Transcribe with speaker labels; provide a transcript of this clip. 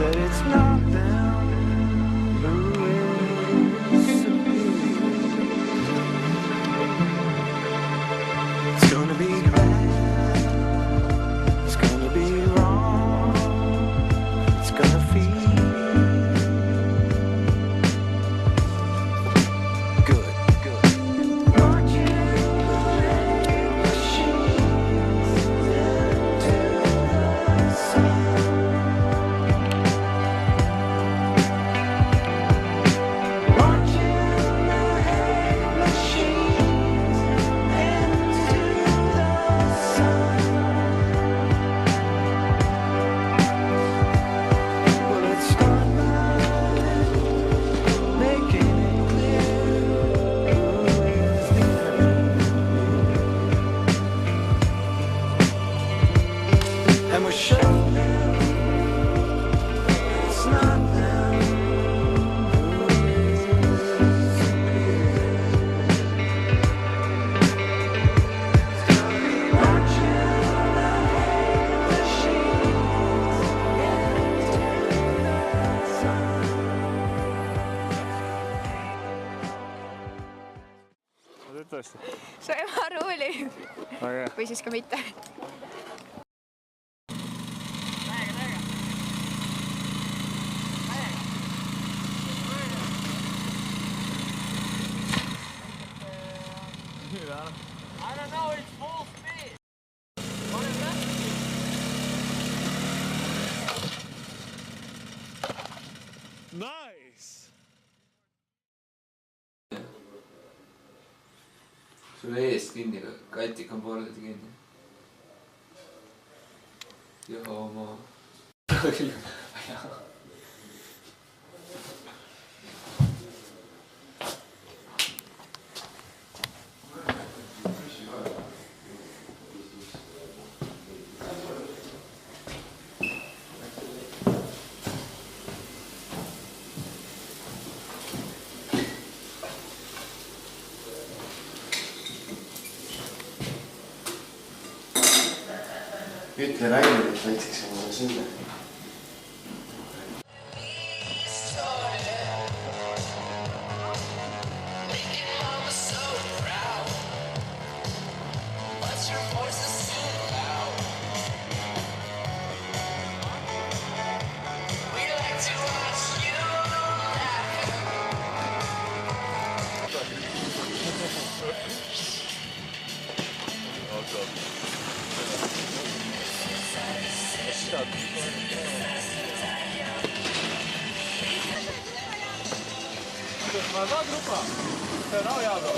Speaker 1: that it's not them who is superior. It's gonna be bad, it's gonna be wrong, it's gonna feel good, good. Watching the machines into the sun. Watching the hate machines into the sun. Well, it start by making it clear who is the enemy. And we'll show them it's not them who is superior. Watching the hate machines into the sun.
Speaker 2: Tõesti.
Speaker 3: Su ema rooli
Speaker 2: Aga
Speaker 3: või siis ka mitte.
Speaker 4: I don't know, it's full speed.
Speaker 2: Nice!
Speaker 5: Sul eest kinni, katik on pooleldi kinni. Joo, ma...
Speaker 6: Ütle Rainile, et võitsiks omale sülle.
Speaker 2: Назад рука. Вторая ядра.